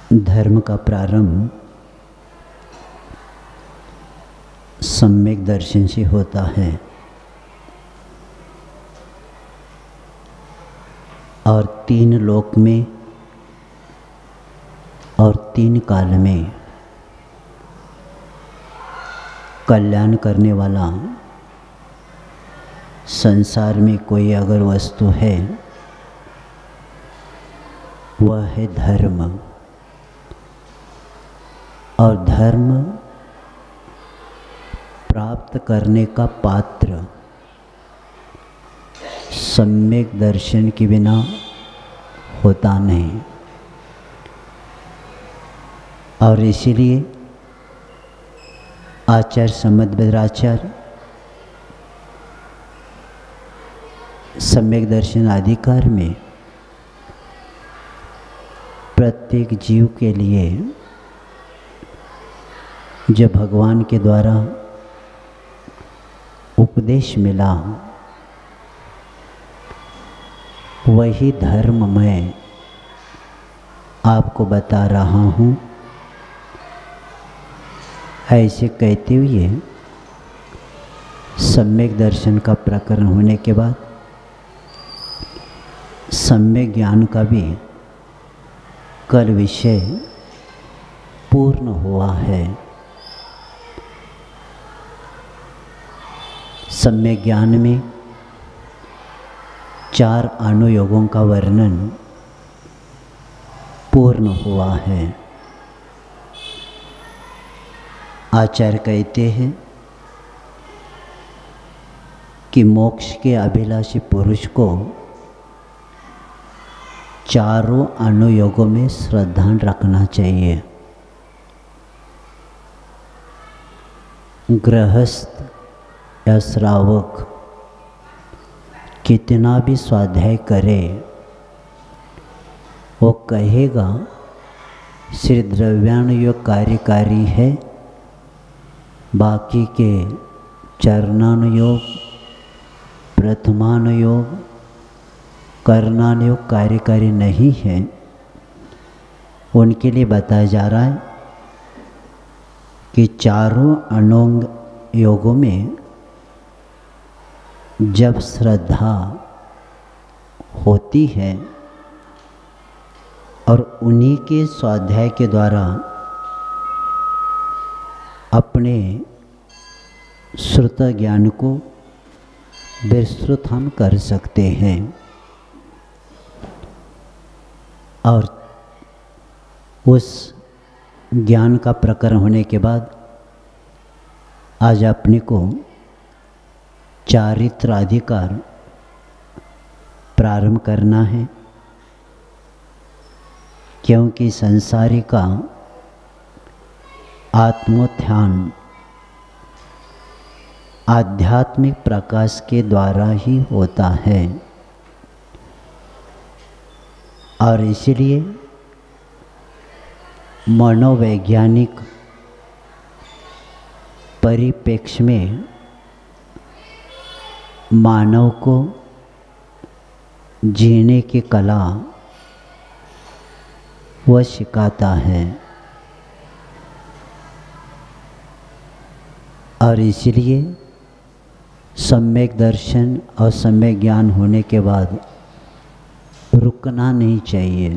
धर्म का प्रारंभ सम्यक दर्शन से होता है और तीन लोक में और तीन काल में कल्याण करने वाला संसार में कोई अगर वस्तु है वह है धर्म। और धर्म प्राप्त करने का पात्र सम्यक दर्शन के बिना होता नहीं। और इसीलिए आचार्य समद्भद्राचार्य सम्यक दर्शन अधिकार में प्रत्येक जीव के लिए जो भगवान के द्वारा उपदेश मिला वही धर्म मैं आपको बता रहा हूँ। ऐसे कहते हुए सम्यक दर्शन का प्रकरण होने के बाद सम्यक ज्ञान का भी कल विषय पूर्ण हुआ है। सम्यक ज्ञान में 4 अनुयोगों का वर्णन पूर्ण हुआ है। आचार्य कहते हैं कि मोक्ष के अभिलाषी पुरुष को चारों अनुयोगों में श्रद्धा रखना चाहिए। गृहस्थ या श्रावक कितना भी स्वाध्याय करे वो कहेगा श्री द्रव्यानुयोग कार्यकारी है, बाकी के चरणानुयोग, प्रथमानुयोग, कर्णानुयोग कार्यकारी नहीं है। उनके लिए बताया जा रहा है कि चारों अनुयोग योगों में जब श्रद्धा होती है और उन्हीं के स्वाध्याय के द्वारा अपने श्रुत ज्ञान को विस्तृत हम कर सकते हैं। और उस ज्ञान का प्रकरण होने के बाद आज अपने को चारित्र अधिकार प्रारंभ करना है, क्योंकि संसारी का आत्मोत्थान आध्यात्मिक प्रकाश के द्वारा ही होता है। और इसलिए मनोवैज्ञानिक परिप्रेक्ष्य में मानव को जीने की कला वह सिखाता है। और इसलिए सम्यक दर्शन और सम्यक ज्ञान होने के बाद रुकना नहीं चाहिए,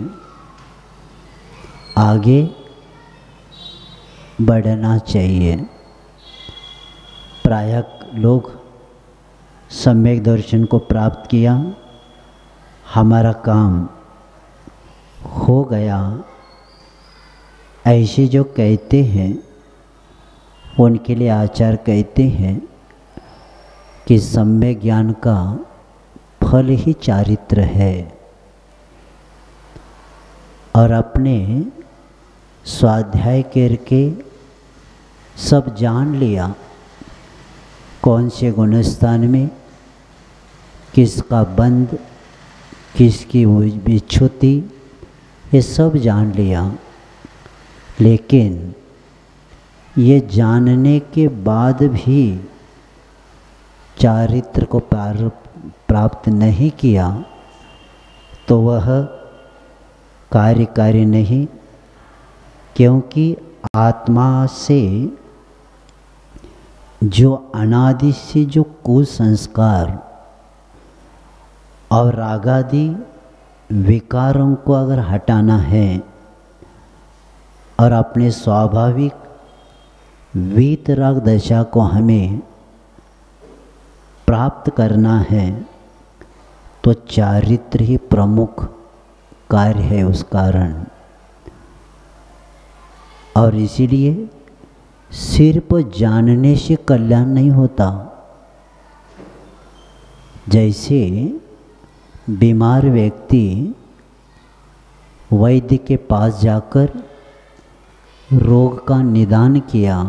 आगे बढ़ना चाहिए। प्रायः लोग सम्यक दर्शन को प्राप्त किया, हमारा काम हो गया, ऐसे जो कहते हैं उनके लिए आचार्य कहते हैं कि सम्यक ज्ञान का फल ही चारित्र है। और अपने स्वाध्याय करके सब जान लिया, कौन से गुणस्थान में किसका बंध, किसकी विच्छुति, ये सब जान लिया। लेकिन ये जानने के बाद भी चारित्र को प्राप्त नहीं किया तो वह कार्यकारी नहीं, क्योंकि आत्मा से जो अनादि से जो कुसंस्कार और रागादि विकारों को अगर हटाना है और अपने स्वाभाविक वीतराग दशा को हमें प्राप्त करना है तो चारित्र ही प्रमुख कार्य है उस कारण। और इसीलिए सिर्फ जानने से कल्याण नहीं होता। जैसे बीमार व्यक्ति वैद्य के पास जाकर रोग का निदान किया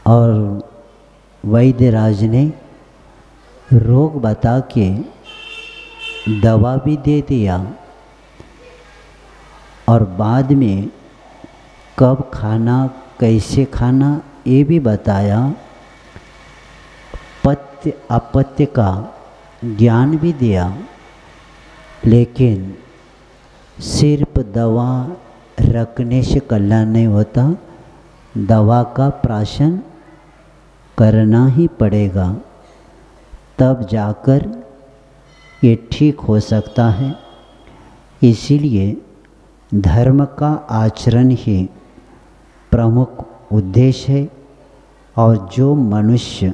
और वैद्य राज ने रोग बता के दवा भी दे दिया और बाद में कब खाना कैसे खाना ये भी बताया, पथ्य अपथ्य का ज्ञान भी दिया, लेकिन सिर्फ दवा रखने से कल्याण नहीं होता, दवा का प्राशन करना ही पड़ेगा, तब जाकर ये ठीक हो सकता है। इसीलिए धर्म का आचरण ही प्रमुख उद्देश्य है। और जो मनुष्य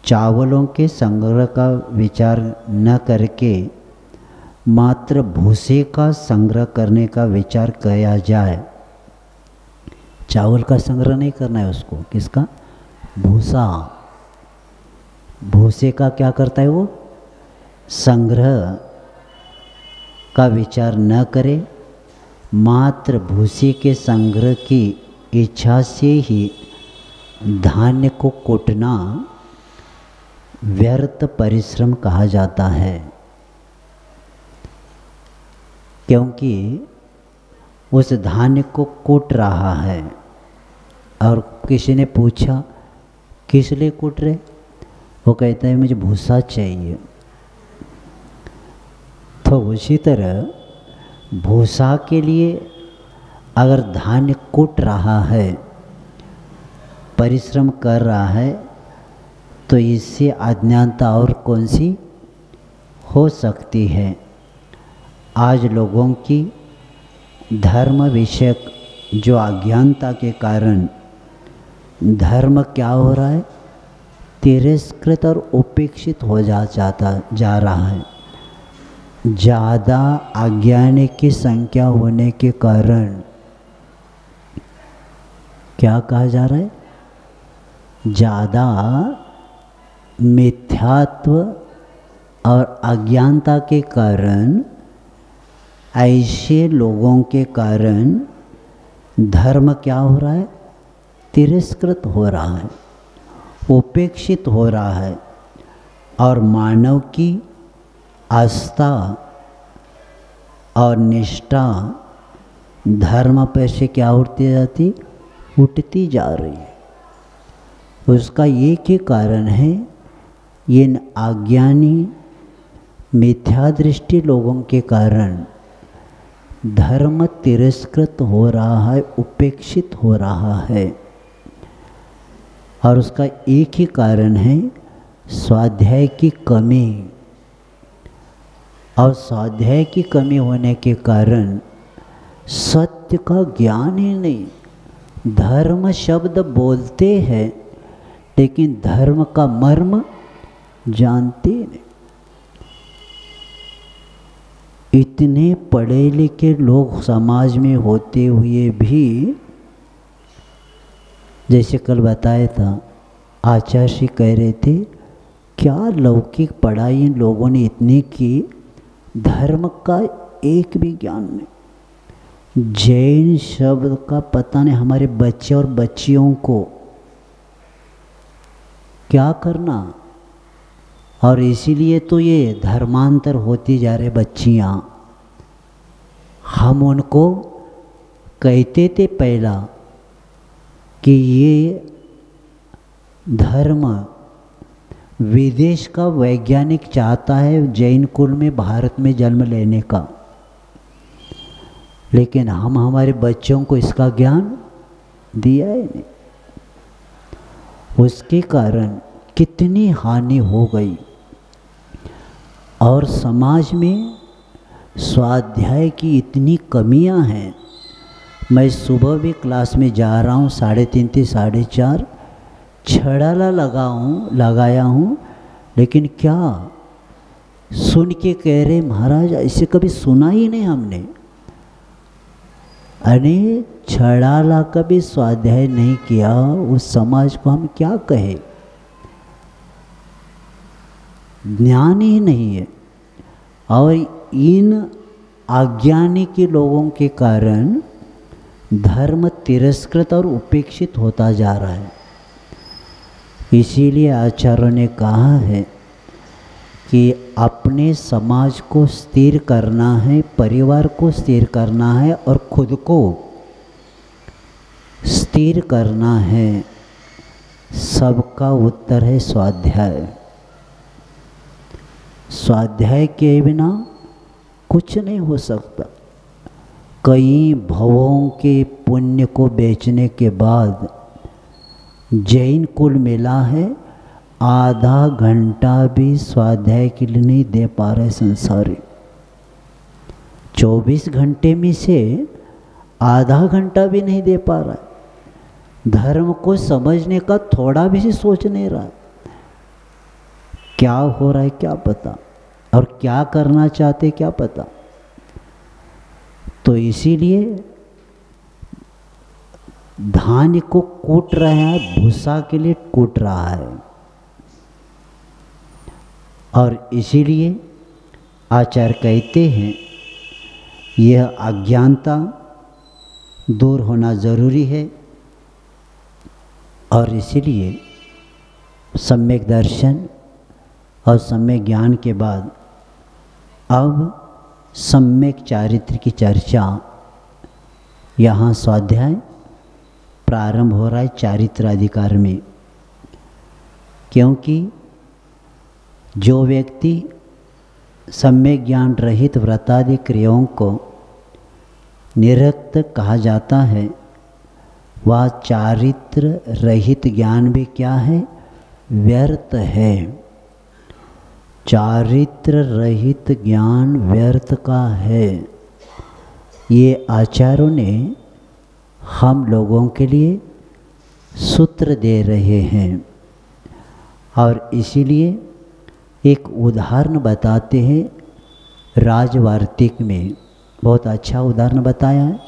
चावलों के संग्रह का विचार न करके मात्र भूसे का संग्रह करने का विचार किया जाए, चावल का संग्रह नहीं करना है उसको, किसका? भूसा। भूसे का क्या करता है वो? संग्रह का विचार न करे, मात्र भूसे के संग्रह की इच्छा से ही धान्य को कूटना व्यर्थ परिश्रम कहा जाता है। क्योंकि उस धान्य को कूट रहा है। और किसी ने पूछा किस लिए कूट रहे? वो कहता है मुझे भूसा चाहिए। तो उसी तरह भूसा के लिए अगर धान्य कूट रहा है, परिश्रम कर रहा है, तो इससे अज्ञानता और कौन सी हो सकती है? आज लोगों की धर्म विषयक जो अज्ञानता के कारण धर्म क्या हो रहा है? तिरस्कृत और उपेक्षित हो जा रहा है। ज़्यादा अज्ञानी की संख्या होने के कारण क्या कहा जा रहा है? ज़्यादा मिथ्यात्व और अज्ञानता के कारण, ऐसे लोगों के कारण धर्म क्या हो रहा है? तिरस्कृत हो रहा है, उपेक्षित हो रहा है। और मानव की आस्था और निष्ठा धर्म पर से क्या उठती जा रही है। उसका एक ही कारण है, ये अज्ञानी मिथ्या दृष्टि लोगों के कारण धर्म तिरस्कृत हो रहा है, उपेक्षित हो रहा है। और उसका एक ही कारण है स्वाध्याय की कमी। और स्वाध्याय की कमी होने के कारण सत्य का ज्ञान ही नहीं। धर्म शब्द बोलते हैं लेकिन धर्म का मर्म जानते नहीं। इतने पढ़े लिखे लोग समाज में होते हुए भी, जैसे कल बताया था, आचार्य श्री कह रहे थे क्या लौकिक पढ़ाई इन लोगों ने इतनी की, धर्म का एक भी ज्ञान नहीं। जैन शब्द का पता नहीं हमारे बच्चे और बच्चियों को क्या करना। और इसीलिए तो ये धर्मांतर होती जा रहे बच्चियाँ। हम उनको कहते थे पहला कि ये धर्म विदेश का वैज्ञानिक चाहता है जैन कुल में भारत में जन्म लेने का, लेकिन हम हमारे बच्चों को इसका ज्ञान दिया ही नहीं। उसके कारण कितनी हानि हो गई। और समाज में स्वाध्याय की इतनी कमियां हैं। मैं सुबह भी क्लास में जा रहा हूँ 3:30 से 4:30, छड़ाला लगाया हूँ, लेकिन क्या सुन के कह रहे महाराज ऐसे कभी सुना ही नहीं हमने। अरे छड़ाला कभी स्वाध्याय नहीं किया, उस समाज को हम क्या कहें। ज्ञान ही नहीं है। और इन अज्ञानी के लोगों के कारण धर्म तिरस्कृत और उपेक्षित होता जा रहा है। इसीलिए आचार्यों ने कहा है कि अपने समाज को स्थिर करना है, परिवार को स्थिर करना है और खुद को स्थिर करना है। सबका उत्तर है स्वाध्याय। स्वाध्याय के बिना कुछ नहीं हो सकता। कई भवों के पुण्य को बेचने के बाद जैन कुल मिला है, आधा घंटा भी स्वाध्याय के लिए नहीं दे पा रहे संसारी। 24 घंटे में से आधा घंटा भी नहीं दे पा रहा। धर्म को समझने का थोड़ा भी सोच नहीं रहा। क्या हो रहा है क्या पता, और क्या करना चाहते क्या पता। तो इसीलिए धान्य को कूट रहा है, भूसा के लिए कूट रहा है। और इसीलिए आचार्य कहते हैं यह अज्ञानता दूर होना ज़रूरी है। और इसीलिए सम्यक दर्शन और सम्यक ज्ञान के बाद अब सम्यक चारित्र की चर्चा यहाँ स्वाध्याय प्रारंभ हो रहा है चारित्र अधिकार में। क्योंकि जो व्यक्ति सम्यक ज्ञान रहित व्रतादि क्रियाओं को निरक्त कहा जाता है, वह चारित्र रहित ज्ञान भी क्या है, व्यर्थ है। चारित्र रहित ज्ञान व्यर्थ का है। ये आचार्यों ने हम लोगों के लिए सूत्र दे रहे हैं। और इसीलिए एक उदाहरण बताते हैं राजवार्तिक में, बहुत अच्छा उदाहरण बताया है।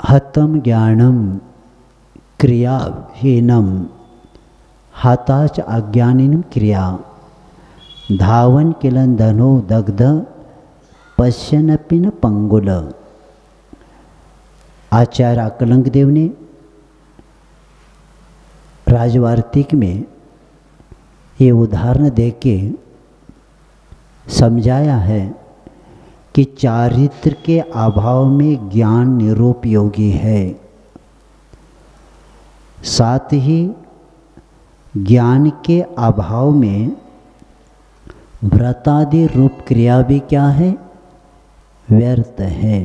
हतम ज्ञानम क्रियाहीनम हताच अज्ञानिन क्रिया धावन किलन धनो दग्ध पश्यनपि न पंगुल। आचार्य अकलंक देव ने राजवार्तिक में ये उदाहरण देके समझाया है कि चारित्र के अभाव में ज्ञान निरुपयोगी है। साथ ही ज्ञान के अभाव में व्रतादि रूप क्रिया भी क्या है, व्यर्थ है।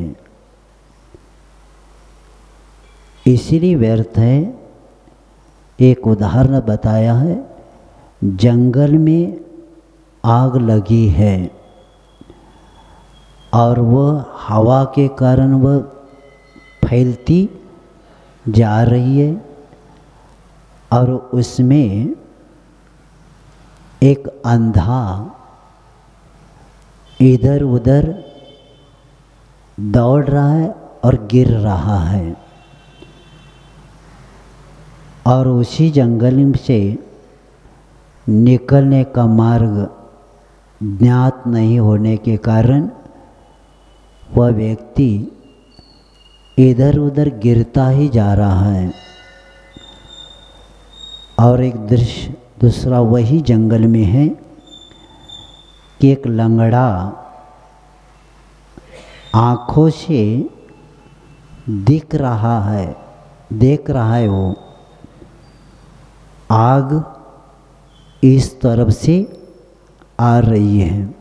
इसीलिए व्यर्थ है। एक उदाहरण बताया है, जंगल में आग लगी है और वह हवा के कारण वह फैलती जा रही है और उसमें एक अंधा इधर उधर दौड़ रहा है और गिर रहा है। और उसी जंगल से निकलने का मार्ग ज्ञात नहीं होने के कारण वह व्यक्ति इधर उधर गिरता ही जा रहा है। और एक दृश्य दूसरा वही जंगल में है कि एक लंगड़ा आँखों से देख रहा है वो आग इस तरफ से आ रही है।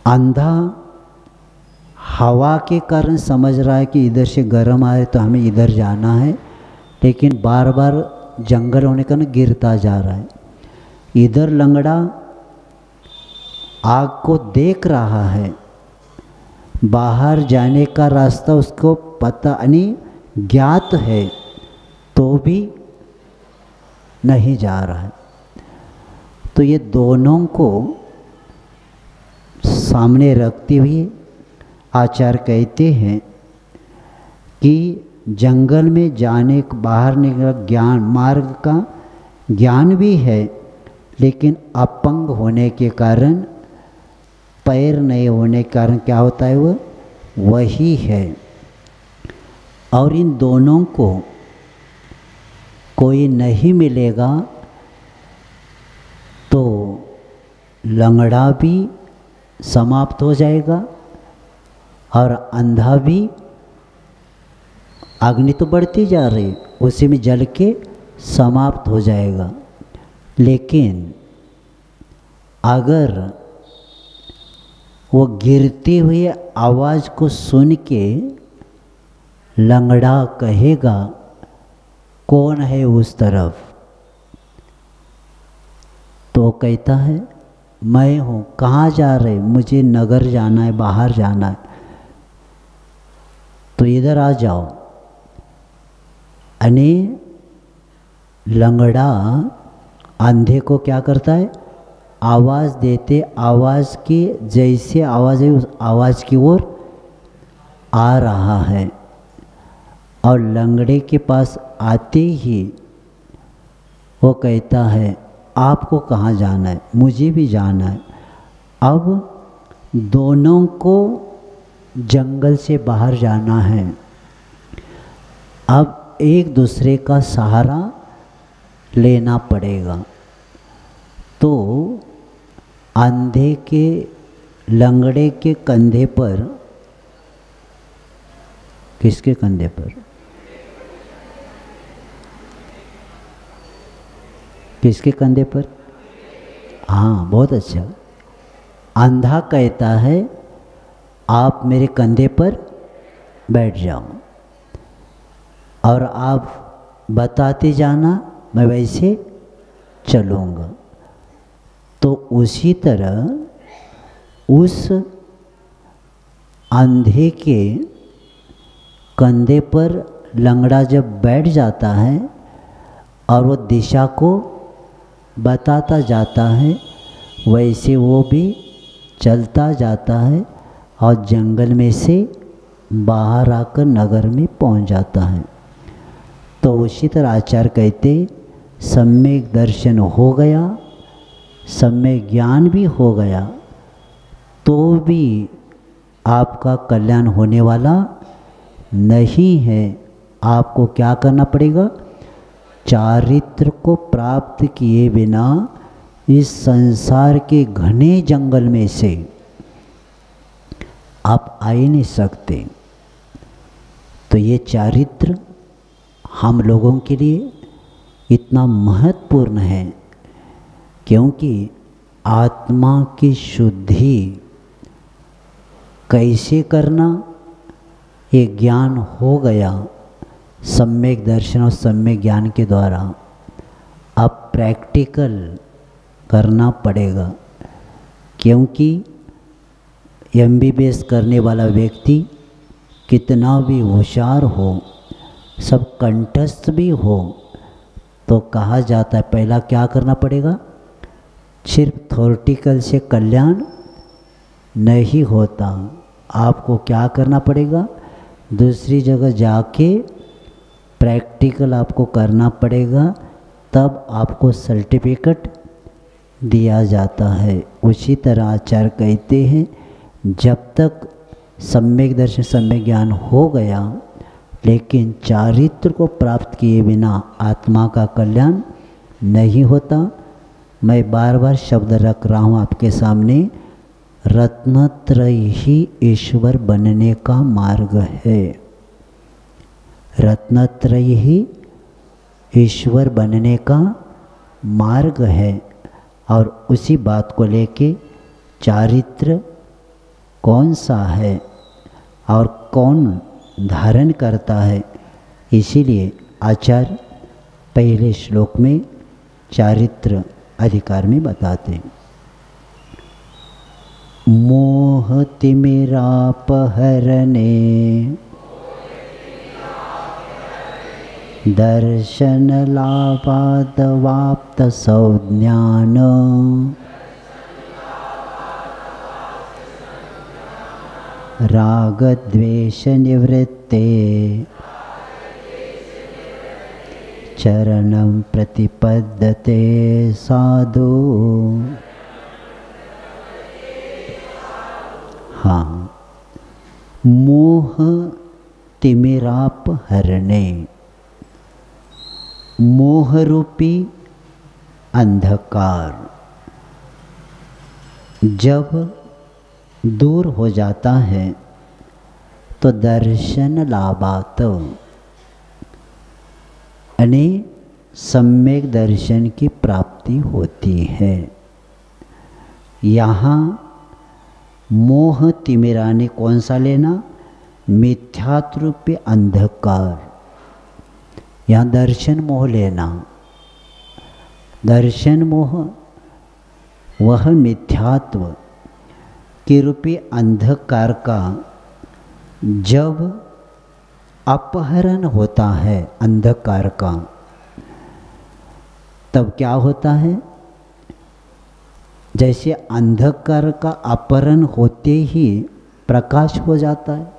अंधा हवा के कारण समझ रहा है कि इधर से गर्म आ रहा है तो हमें इधर जाना है, लेकिन बार बार जंगल होने के कारण गिरता जा रहा है। इधर लंगड़ा आग को देख रहा है, बाहर जाने का रास्ता उसको पता नहीं ज्ञात है, तो भी नहीं जा रहा है। तो ये दोनों को सामने रखते हुए आचार्य कहते हैं कि जंगल में जाने बाहर निकला ज्ञान मार्ग का ज्ञान भी है, लेकिन अपंग होने के कारण, पैर नहीं होने के कारण क्या होता है वो वही है। और इन दोनों को कोई नहीं मिलेगा तो लंगड़ा भी समाप्त हो जाएगा और अंधा भी, अग्नि तो बढ़ती जा रही उसी में जल के समाप्त हो जाएगा। लेकिन अगर वो गिरती हुई आवाज़ को सुन के लंगड़ा कहेगा कौन है उस तरफ, तो कहता है मैं हूँ। कहाँ जा रहे? मुझे नगर जाना है, बाहर जाना है, तो इधर आ जाओ। यानी लंगड़ा अंधे को क्या करता है, आवाज़ देते, आवाज़ की जैसे आवाज़ है उस आवाज़ की ओर आ रहा है। और लंगड़े के पास आते ही वो कहता है आपको कहाँ जाना है? मुझे भी जाना है। अब दोनों को जंगल से बाहर जाना है। अब एक दूसरे का सहारा लेना पड़ेगा। तो अंधे के लंगड़े के कंधे पर, किसके कंधे पर? किसके कंधे पर? हाँ, बहुत अच्छा। अंधा कहता है आप मेरे कंधे पर बैठ जाओ और आप बताते जाना, मैं वैसे चलूँगा। तो उसी तरह उस अंधे के कंधे पर लंगड़ा जब बैठ जाता है और वो दिशा को बताता जाता है, वैसे वो भी चलता जाता है और जंगल में से बाहर आकर नगर में पहुंच जाता है। तो उसी तरह आचार्य कहते सम्यक दर्शन हो गया, सम्यक ज्ञान भी हो गया, तो भी आपका कल्याण होने वाला नहीं है। आपको क्या करना पड़ेगा? चारित्र को प्राप्त किए बिना इस संसार के घने जंगल में से आप आ ही नहीं सकते। तो ये चारित्र हम लोगों के लिए इतना महत्वपूर्ण है, क्योंकि आत्मा की शुद्धि कैसे करना ये ज्ञान हो गया सम्यक दर्शन और सम्यक ज्ञान के द्वारा। अब प्रैक्टिकल करना पड़ेगा, क्योंकि MBBS करने वाला व्यक्ति कितना भी होशियार हो, सब कंठस्थ भी हो, तो कहा जाता है पहला क्या करना पड़ेगा? सिर्फ थ्योरेटिकल से कल्याण नहीं होता। आपको क्या करना पड़ेगा? दूसरी जगह जाके प्रैक्टिकल आपको करना पड़ेगा, तब आपको सर्टिफिकेट दिया जाता है। उसी तरह आचार्य कहते हैं जब तक सम्यक दर्शन सम्यक ज्ञान हो गया, लेकिन चारित्र को प्राप्त किए बिना आत्मा का कल्याण नहीं होता। मैं बार बार शब्द रख रहा हूँ आपके सामने, रत्नत्रय ही ईश्वर बनने का मार्ग है। रत्नत्रय ही ईश्वर बनने का मार्ग है। और उसी बात को लेके चारित्र कौन सा है? और कौन धारण करता है। इसीलिए आचार्य पहले श्लोक में चारित्र अधिकार में बताते हैं, मोह तिमिरापहरणे दर्शन लाभाद वाप्त संज्ञान राग द्वेष निवृत्ते चरणं प्रतिपद्यते साधु। हाँ, मोह तिमिरापहरणे, मोह रूपी अंधकार जब दूर हो जाता है तो दर्शन लाभात, यानी सम्यक दर्शन की प्राप्ति होती है। यहाँ मोह तिमिराने कौन सा लेना, मिथ्यात्व रूपी अंधकार, यहाँ दर्शन मोह लेना। दर्शन मोह वह मिथ्यात्व के रूपी अंधकार का जब अपहरण होता है अंधकार का, तब क्या होता है, जैसे अंधकार का अपहरण होते ही प्रकाश हो जाता है,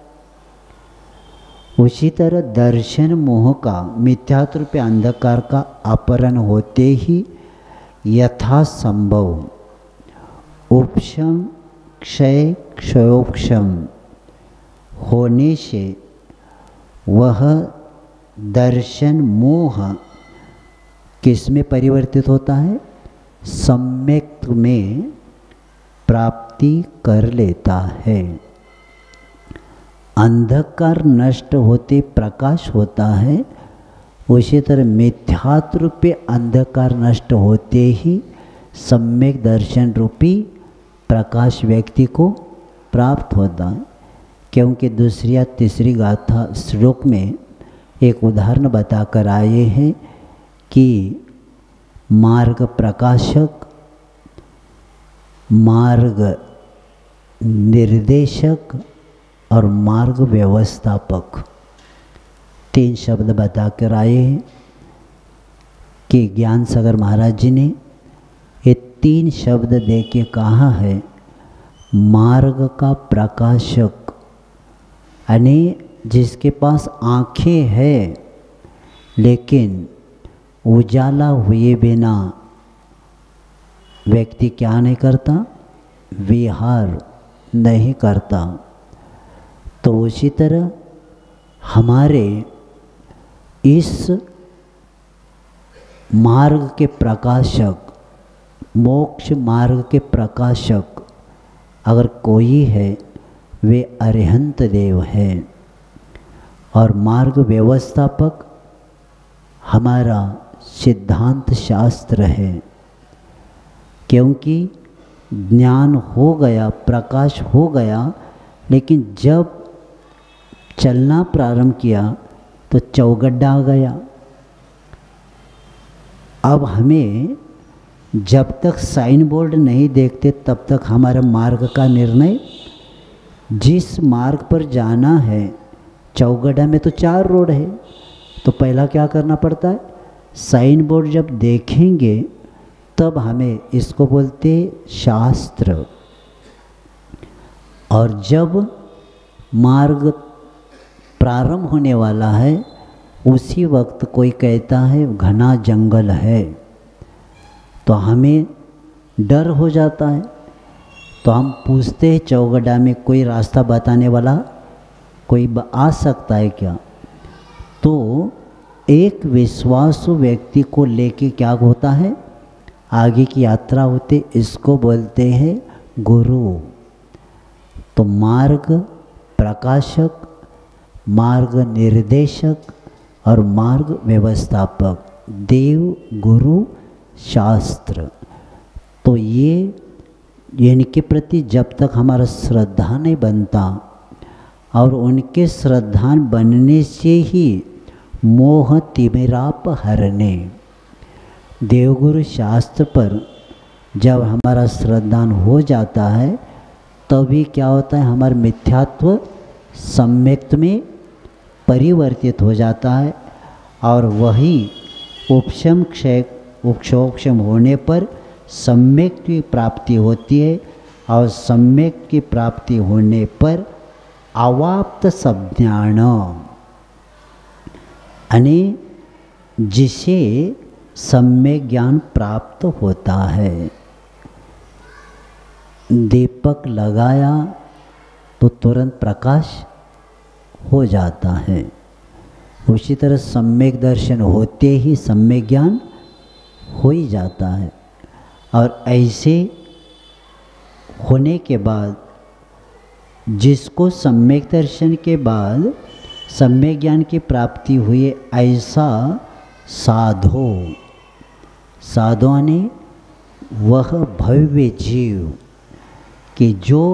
उसी तरह दर्शन मोह का मिथ्यात्व रूपी अंधकार का अपहरण होते ही यथासंभव उपशम क्षय क्षयोक्षम होने से वह दर्शन मोह किस में परिवर्तित होता है, सम्यक में प्राप्ति कर लेता है। अंधकार नष्ट होते प्रकाश होता है, उसी तरह मिथ्यात्व रूपी अंधकार नष्ट होते ही सम्यक दर्शन रूपी प्रकाश व्यक्ति को प्राप्त होता है। क्योंकि दूसरी या तीसरी गाथा श्लोक में एक उदाहरण बताकर आए हैं कि मार्ग प्रकाशक, मार्ग निर्देशक और मार्ग व्यवस्थापक, तीन शब्द बताकर आए हैं कि ज्ञान सागर महाराज जी ने ये तीन शब्द दे के कहा है, मार्ग का प्रकाशक यानी जिसके पास आँखें हैं लेकिन उजाला हुए बिना व्यक्ति क्या नहीं करता, विहार नहीं करता। तो उसी तरह हमारे इस मार्ग के प्रकाशक, मोक्ष मार्ग के प्रकाशक अगर कोई है, वे अरिहंत देव हैं। और मार्ग व्यवस्थापक हमारा सिद्धांत शास्त्र है। क्योंकि ज्ञान हो गया, प्रकाश हो गया, लेकिन जब चलना प्रारंभ किया तो चौगड्डा आ गया। अब हमें जब तक साइन बोर्ड नहीं देखते तब तक हमारा मार्ग का निर्णय, जिस मार्ग पर जाना है, चौगड्डा में तो 4 रोड है, तो पहला क्या करना पड़ता है, साइन बोर्ड जब देखेंगे तब हमें इसको बोलते शास्त्र। और जब मार्ग प्रारंभ होने वाला है उसी वक्त कोई कहता है घना जंगल है, तो हमें डर हो जाता है। तो हम पूछते हैं चौगड्डा में कोई रास्ता बताने वाला कोई आ सकता है क्या। तो एक विश्वासु व्यक्ति को लेके क्या होता है, आगे की यात्रा होती, इसको बोलते हैं गुरु। तो मार्ग प्रकाशक, मार्ग निर्देशक और मार्ग व्यवस्थापक, देव, गुरु, शास्त्र। तो ये इनके प्रति जब तक हमारा श्रद्धा नहीं बनता और उनके श्रद्धान बनने से ही मोह तिमिराप हरने। देवगुरु शास्त्र पर जब हमारा श्रद्धान हो जाता है तभी क्या होता है, हमारा मिथ्यात्व सम्यक्त में परिवर्तित हो जाता है और वही उपशम क्षय उपक्षोक्षम होने पर सम्यक की प्राप्ति होती है और सम्यक की प्राप्ति होने पर अवाप्त संज्ञान यानी जिसे सम्यक ज्ञान प्राप्त होता है। दीपक लगाया तो तुरंत प्रकाश हो जाता है, उसी तरह सम्यक दर्शन होते ही सम्यक ज्ञान हो ही जाता है। और ऐसे होने के बाद जिसको सम्यक दर्शन के बाद सम्यक ज्ञान की प्राप्ति हुई, ऐसा साधो ने वह भव्य जीव कि जो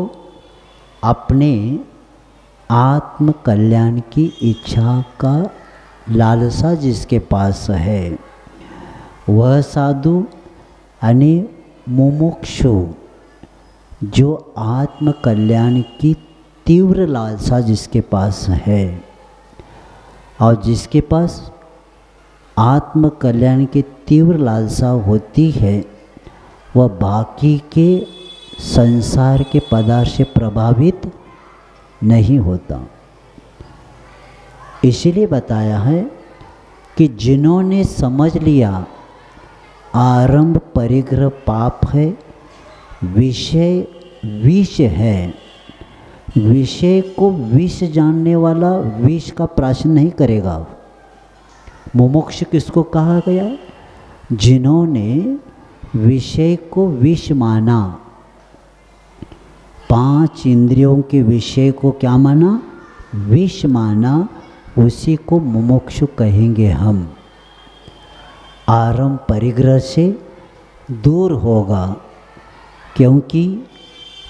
अपने आत्म कल्याण की इच्छा का लालसा जिसके पास है, वह साधु यानी मुमुक्षु जो आत्म कल्याण की तीव्र लालसा जिसके पास है और जिसके पास आत्म कल्याण की तीव्र लालसा होती है, वह बाकी के संसार के पदार्थ से प्रभावित नहीं होता। इसीलिए बताया है कि जिन्होंने समझ लिया आरंभ परिग्रह पाप है, विषय विष है, विषय को विष जानने वाला विष का प्राशन नहीं करेगा। मुमुक्ष किसको कहा गया? जिन्होंने विषय को विष माना, 5 इंद्रियों के विषय को क्या माना? विष माना, उसी को मुमुक्षु कहेंगे हम। आरंभ परिग्रह से दूर होगा, क्योंकि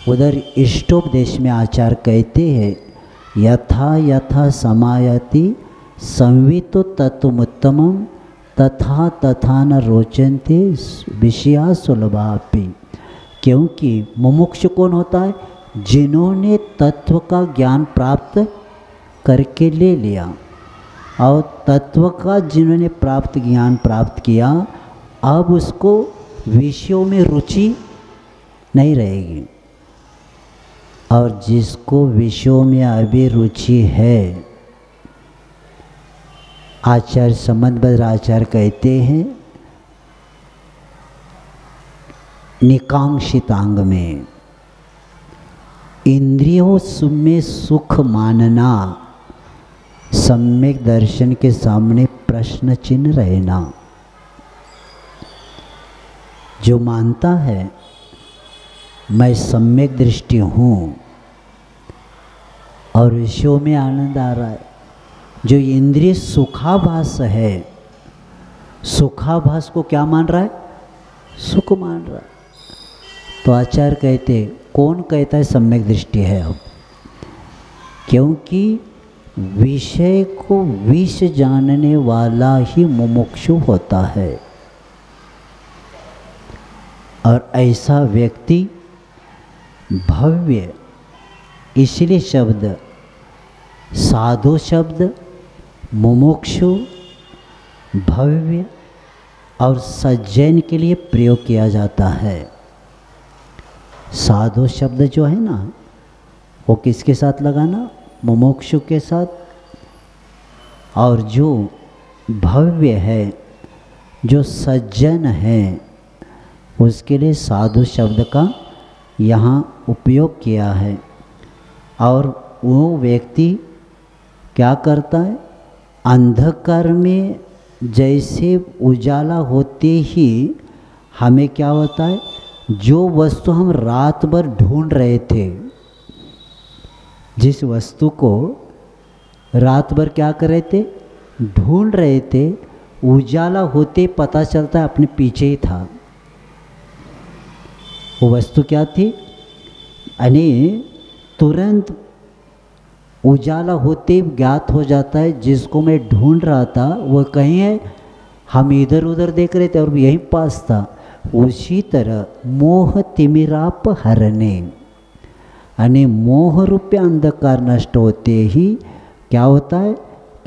उधर इष्टोपदेश में आचार्य कहते हैं यथा यथा समायति संवितो तत्वमुत्तमं तथा तथा न रोचन्ते विषया सुलभापि। क्योंकि मुमुक्ष कौन होता है? जिन्होंने तत्व का ज्ञान प्राप्त करके ले लिया, और तत्व का जिन्होंने प्राप्त ज्ञान प्राप्त किया, अब उसको विषयों में रुचि नहीं रहेगी। और जिसको विषयों में अभी रुचि है, आचार्य संबंधभद्र आचार्य कहते हैं निकांक्षितांग में इंद्रियों में सुख मानना सम्यक दर्शन के सामने प्रश्न चिन्ह रहना। जो मानता है मैं सम्यक दृष्टि हूँ और विषयों में आनंद आ रहा है, जो इंद्रिय सुखाभास है, सुखाभास को क्या मान रहा है? सुख मान रहा है। तो आचार्य कहते, कौन कहता है सम्यक दृष्टि है? अब क्योंकि विषय को विष जानने वाला ही मुमुक्षु होता है, और ऐसा व्यक्ति भव्य, इसलिए शब्द साधु शब्द मुमुक्षु, भव्य और सज्जन के लिए प्रयोग किया जाता है। साधु शब्द जो है ना, वो किसके साथ लगाना? मुमुक्षु के साथ। और जो भव्य है, जो सज्जन है, उसके लिए साधु शब्द का यहाँ उपयोग किया है। और वो व्यक्ति क्या करता है? अंधकार में जैसे उजाला होते ही हमें क्या होता है, जो वस्तु हम रात भर ढूंढ रहे थे, जिस वस्तु को रात भर क्या कर रहे थे? ढूंढ रहे थे, उजाला होते पता चलता है अपने पीछे ही था। वो वस्तु क्या थी? यानी तुरंत उजाला होते ही ज्ञात हो जाता है, जिसको मैं ढूंढ रहा था वो कहीं है, हम इधर उधर देख रहे थे और यहीं पास था। उसी तरह मोह तिमिराप हरने, यानी मोह रूपी अंधकार नष्ट होते ही क्या होता है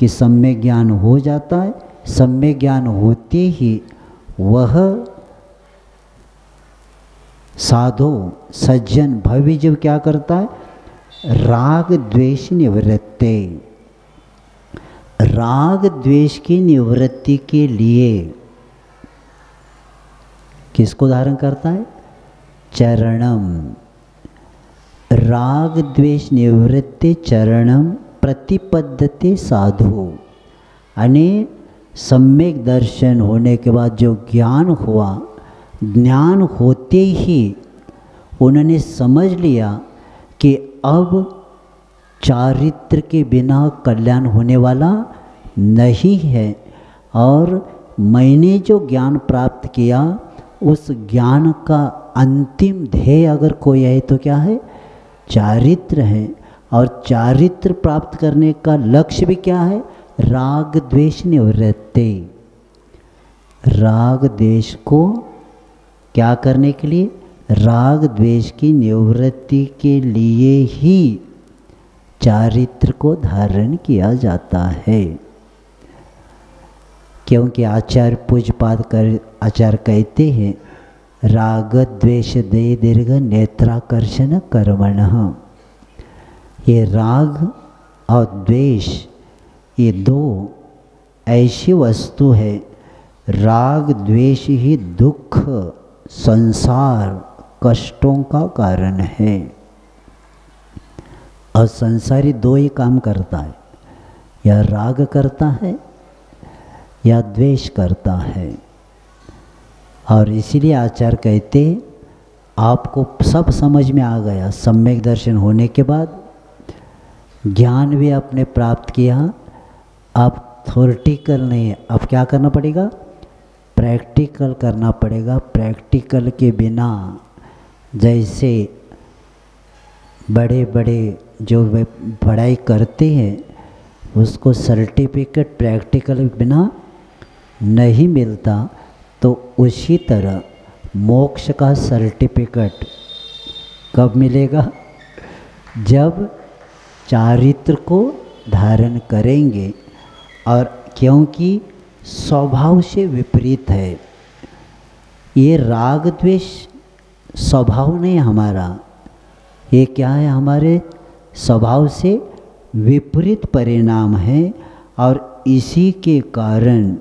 कि सम्यक ज्ञान हो जाता है। सम्यक ज्ञान होते ही वह साधु सज्जन भव्य जीव क्या करता है, राग द्वेष निवृत्ते, राग द्वेष की निवृत्ति के लिए किसको धारण करता है, चरणम, राग द्वेष निवृत्ति चरणम प्रतिपद्यते साधु। यानी सम्यक दर्शन होने के बाद जो ज्ञान हुआ, ज्ञान होते ही उन्होंने समझ लिया कि अब चारित्र के बिना कल्याण होने वाला नहीं है, और मैंने जो ज्ञान प्राप्त किया उस ज्ञान का अंतिम ध्येय अगर कोई है तो क्या है, चारित्र है। और चारित्र प्राप्त करने का लक्ष्य भी क्या है, राग द्वेष निवृत्ति। राग द्वेष को क्या करने के लिए, राग द्वेष की निवृत्ति के लिए ही चारित्र को धारण किया जाता है। क्योंकि आचार्य पूज्यपाद कर आचार्य कहते हैं, राग द्वेष दे दीर्घ नेत्राकर्षण कर्मणः। ये राग और द्वेष ये दो ऐसी वस्तु है, राग द्वेष ही दुख संसार कष्टों का कारण है। और संसारी दो ही काम करता है, या राग करता है या द्वेष करता है। और इसीलिए आचार्य कहते आपको सब समझ में आ गया, सम्यक दर्शन होने के बाद ज्ञान भी आपने प्राप्त किया, अब थ्योरेटिकल नहीं है, अब क्या करना पड़ेगा, प्रैक्टिकल करना पड़ेगा। प्रैक्टिकल के बिना, जैसे बड़े बड़े जो पढ़ाई करते हैं उसको सर्टिफिकेट प्रैक्टिकल के बिना नहीं मिलता, तो उसी तरह मोक्ष का सर्टिफिकेट कब मिलेगा, जब चारित्र को धारण करेंगे। और क्योंकि स्वभाव से विपरीत है, ये राग द्वेष स्वभाव नहीं हमारा, ये क्या है, हमारे स्वभाव से विपरीत परिणाम है। और इसी के कारण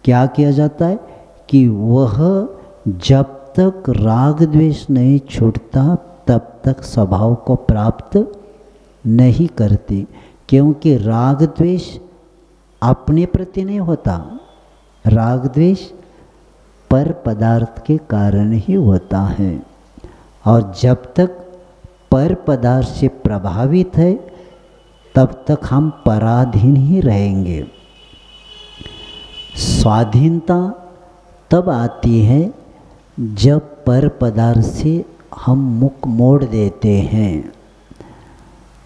क्या किया जाता है कि वह जब तक राग द्वेष नहीं छूटता तब तक स्वभाव को प्राप्त नहीं करती। क्योंकि राग द्वेष अपने प्रति नहीं होता, राग द्वेष पर पदार्थ के कारण ही होता है। और जब तक पर पदार्थ से प्रभावित है तब तक हम पराधीन ही रहेंगे। स्वाधीनता तब आती है जब पर पदार्थ से हम मुख मोड़ देते हैं।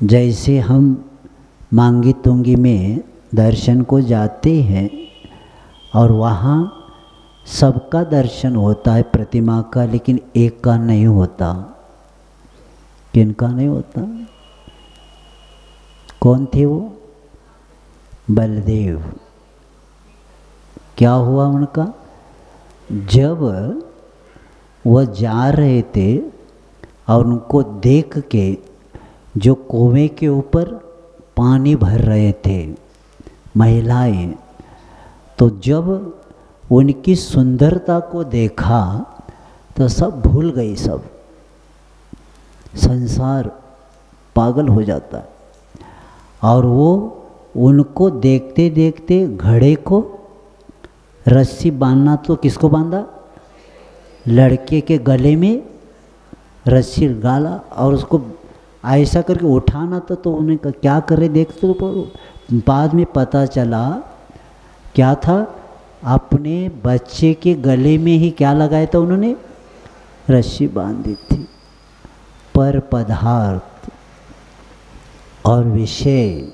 जैसे हम मांगी तुंगी में दर्शन को जाते हैं और वहाँ सबका दर्शन होता है प्रतिमा का, लेकिन एक का नहीं होता। किनका नहीं होता? कौन थे वो? बलदेव। क्या हुआ उनका? जब वह जा रहे थे और उनको देख के जो कुएं के ऊपर पानी भर रहे थे महिलाएं, तो जब उनकी सुंदरता को देखा तो सब भूल गई, सब संसार पागल हो जाता है। और वो उनको देखते देखते घड़े को रस्सी बांधना, तो किसको बांधा? लड़के के गले में रस्सी डाला और उसको ऐसा करके उठाना था। तो उन्हें क्या कर रहे देखते, तो बाद में पता चला क्या था, अपने बच्चे के गले में ही क्या लगाया था उन्होंने? रस्सी बांधी थी। पर पदार्थ और विषय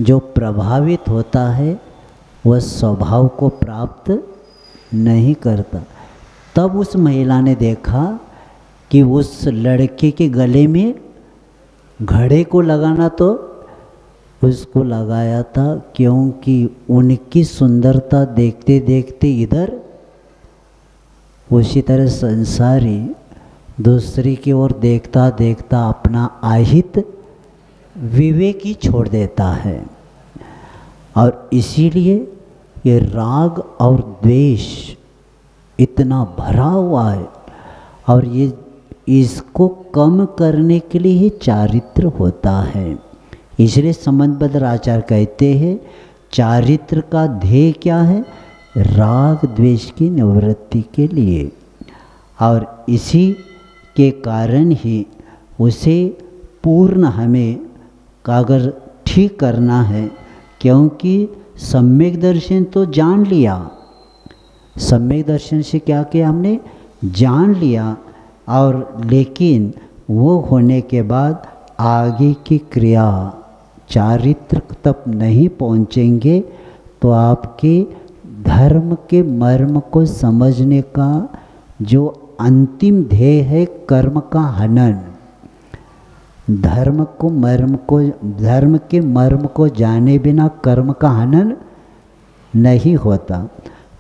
जो प्रभावित होता है वह स्वभाव को प्राप्त नहीं करता। तब उस महिला ने देखा कि उस लड़के के गले में घड़े को लगाना तो उसको लगाया था, क्योंकि उनकी सुंदरता देखते देखते इधर उसी तरह संसारी दूसरी की ओर देखता देखता अपना आहित विवेक ही छोड़ देता है। और इसीलिए ये राग और द्वेष इतना भरा हुआ है, और ये इसको कम करने के लिए ही चारित्र होता है। इसलिए संबंधबद्ध आचार्य कहते हैं चारित्र का ध्येय क्या है? राग द्वेष की निवृत्ति के लिए। और इसी के कारण ही उसे पूर्ण हमें अगर ठीक करना है, क्योंकि सम्यक दर्शन तो जान लिया, सम्यक दर्शन से क्या किया हमने? जान लिया। और लेकिन वो होने के बाद आगे की क्रिया चारित्र तक नहीं पहुँचेंगे तो आपके धर्म के मर्म को समझने का जो अंतिम ध्येय है कर्म का हनन, धर्म के मर्म को जाने बिना कर्म का हनन नहीं होता।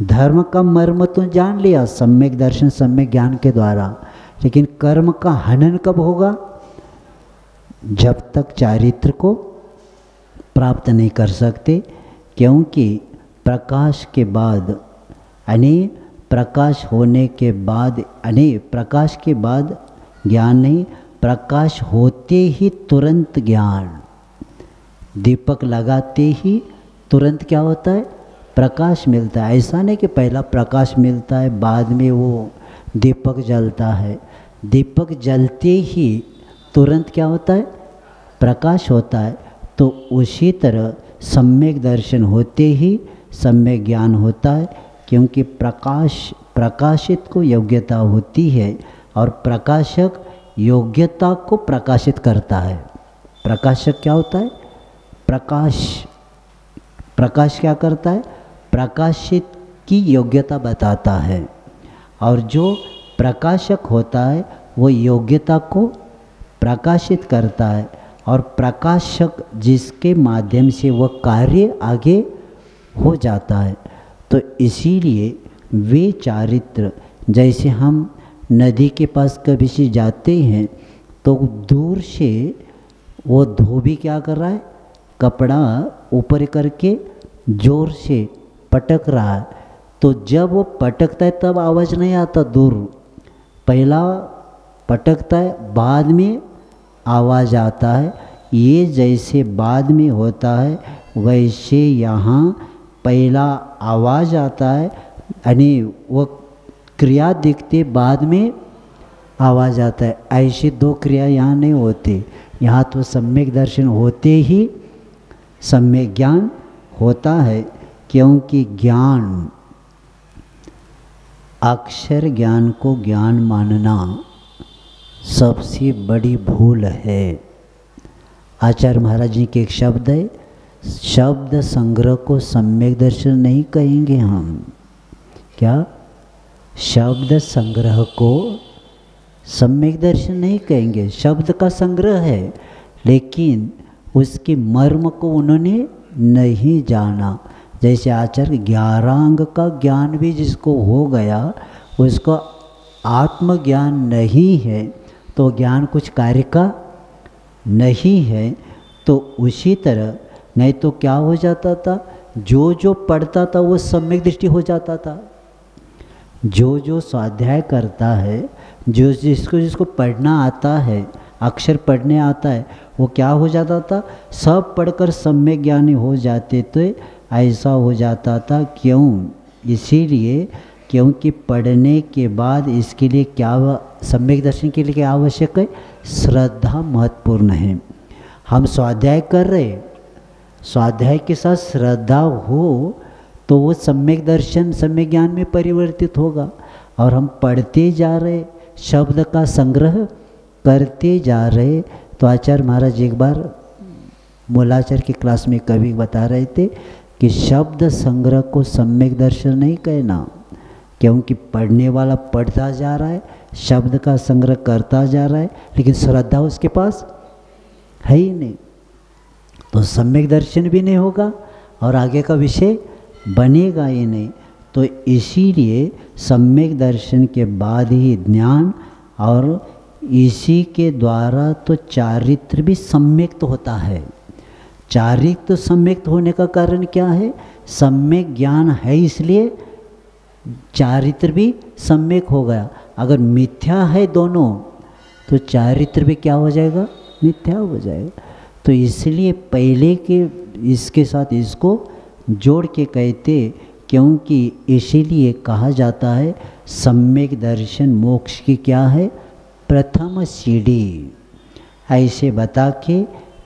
धर्म का मर्म तो जान लिया सम्यक दर्शन सम्यक ज्ञान के द्वारा, लेकिन कर्म का हनन कब होगा? जब तक चारित्र को प्राप्त नहीं कर सकते। क्योंकि प्रकाश के बाद यानी प्रकाश होने के बाद यानी प्रकाश के बाद ज्ञान नहीं, प्रकाश होते ही तुरंत ज्ञान। दीपक लगाते ही तुरंत क्या होता है? प्रकाश मिलता है। ऐसा नहीं कि पहला प्रकाश मिलता है बाद में वो दीपक जलता है। दीपक जलते ही तुरंत क्या होता है? प्रकाश होता है। तो उसी तरह सम्यक दर्शन होते ही सम्यक ज्ञान होता है, क्योंकि प्रकाशित को योग्यता होती है और प्रकाशक योग्यता को प्रकाशित करता है। प्रकाशक क्या होता है? प्रकाश क्या करता है? प्रकाशित की योग्यता बताता है। और जो प्रकाशक होता है वो योग्यता को प्रकाशित करता है, और प्रकाशक जिसके माध्यम से वह कार्य आगे हो जाता है। तो इसीलिए वे चारित्र, जैसे हम नदी के पास कभी से जाते हैं तो दूर से वो धोबी क्या कर रहा है? कपड़ा ऊपर करके जोर से पटक रहा है। तो जब वो पटकता है तब आवाज़ नहीं आता, दूर पहला पटकता है बाद में आवाज़ आता है। ये जैसे बाद में होता है वैसे यहाँ पहला आवाज़ आता है, यानी वो क्रिया दिखते बाद में आवाज़ आता है। ऐसी दो क्रिया यहाँ नहीं होती। यहाँ तो सम्यक दर्शन होते ही सम्यक ज्ञान होता है, क्योंकि ज्ञान अक्षर ज्ञान को ज्ञान मानना सबसे बड़ी भूल है। आचार्य महाराज जी के एक शब्द है, शब्द संग्रह को सम्यक दर्शन नहीं कहेंगे हम। क्या? शब्द संग्रह को सम्यक दर्शन नहीं कहेंगे। शब्द का संग्रह है, लेकिन उसके मर्म को उन्होंने नहीं जाना। जैसे आचार्य 11 अंग का ज्ञान भी जिसको हो गया उसको आत्मज्ञान नहीं है, तो ज्ञान कुछ कार्य का नहीं है। तो उसी तरह नहीं तो क्या हो जाता था? जो पढ़ता था वो सम्यक दृष्टि हो जाता था। जो स्वाध्याय करता है, जिसको पढ़ना आता है, अक्षर पढ़ने आता है, वो क्या हो जाता था? सब पढ़कर सम्यक ज्ञानी हो जाते। तो ऐसा हो जाता था क्यों? इसीलिए क्योंकि पढ़ने के बाद इसके लिए क्या, सम्यक दर्शन के लिए क्या आवश्यक है? श्रद्धा महत्वपूर्ण है। हम स्वाध्याय कर रहे, स्वाध्याय के साथ श्रद्धा हो तो वो सम्यक दर्शन सम्यक ज्ञान में परिवर्तित होगा। और हम पढ़ते जा रहे, शब्द का संग्रह करते जा रहे। तो आचार्य महाराज एक बार मूलाचार की क्लास में कभी बता रहे थे कि शब्द संग्रह को सम्यक दर्शन नहीं कहना, क्योंकि पढ़ने वाला पढ़ता जा रहा है, शब्द का संग्रह करता जा रहा है, लेकिन श्रद्धा उसके पास है ही नहीं, तो सम्यक दर्शन भी नहीं होगा और आगे का विषय बनेगा ही नहीं। तो इसीलिए सम्यक दर्शन के बाद ही ज्ञान, और इसी के द्वारा तो चारित्र भी सम्यक्त होता है। चारित्र सम्यक्त होने का कारण क्या है? सम्यक ज्ञान है, इसलिए चारित्र भी सम्यक हो गया। अगर मिथ्या है दोनों तो चारित्र भी क्या हो जाएगा? मिथ्या हो जाएगा। तो इसलिए पहले के इसके साथ इसको जोड़ के कहते, क्योंकि इसीलिए कहा जाता है सम्यक दर्शन मोक्ष की क्या है? प्रथम सीढ़ी। ऐसे बता के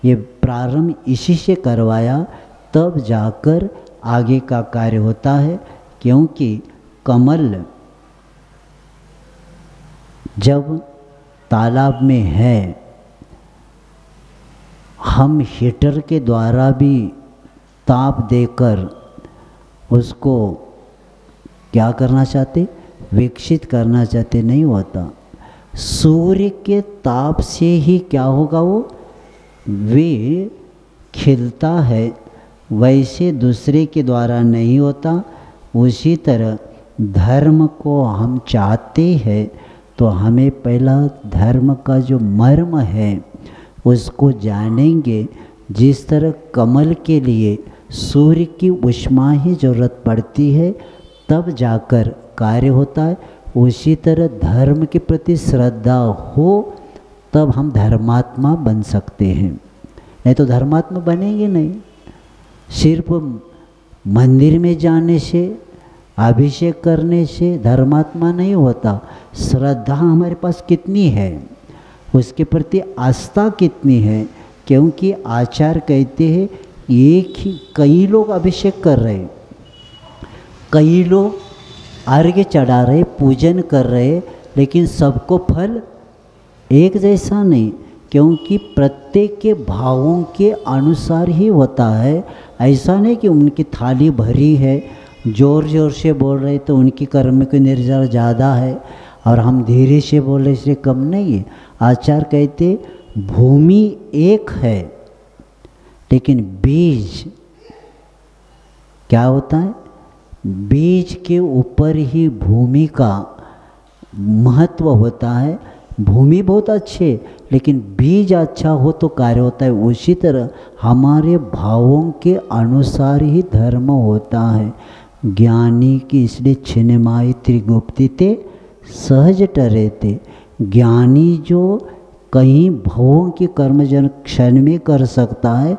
ये प्रारंभ इसी से करवाया, तब जाकर आगे का कार्य होता है। क्योंकि कमल जब तालाब में है, हम हीटर के द्वारा भी ताप देकर उसको क्या करना चाहते? विकसित करना चाहते, नहीं होता। सूर्य के ताप से ही क्या होगा? वो वे खिलता है, वैसे दूसरे के द्वारा नहीं होता। उसी तरह धर्म को हम चाहते हैं तो हमें पहला धर्म का जो मर्म है उसको जानेंगे। जिस तरह कमल के लिए सूर्य की ऊष्मा ही जरूरत पड़ती है, तब जाकर कार्य होता है। उसी तरह धर्म के प्रति श्रद्धा हो तब हम धर्मात्मा बन सकते हैं, नहीं तो धर्मात्मा बनेंगे नहीं। सिर्फ मंदिर में जाने से, अभिषेक करने से धर्मात्मा नहीं होता। श्रद्धा हमारे पास कितनी है, उसके प्रति आस्था कितनी है। क्योंकि आचार्य कहते हैं एक ही कई लोग अभिषेक कर रहे, कई लोग अर्घ्य चढ़ा रहे, पूजन कर रहे, लेकिन सबको फल एक जैसा नहीं। क्योंकि प्रत्येक के भावों के अनुसार ही होता है। ऐसा नहीं कि उनकी थाली भरी है, जोर जोर से बोल रहे तो उनकी कर्म की निर्जर ज़्यादा है और हम धीरे से बोल रहे इसलिए कम नहीं है। आचार्य कहते भूमि एक है, लेकिन बीज क्या होता है? बीज के ऊपर ही भूमि का महत्व होता है। भूमि बहुत अच्छे, लेकिन बीज अच्छा हो तो कार्य होता है। उसी तरह हमारे भावों के अनुसार ही धर्म होता है। ज्ञानी की इसलिए छिन्नमाई त्रिगुप्ति ते सहज टरे थे। ज्ञानी जो कहीं भावों की कर्मजन क्षण में कर सकता है,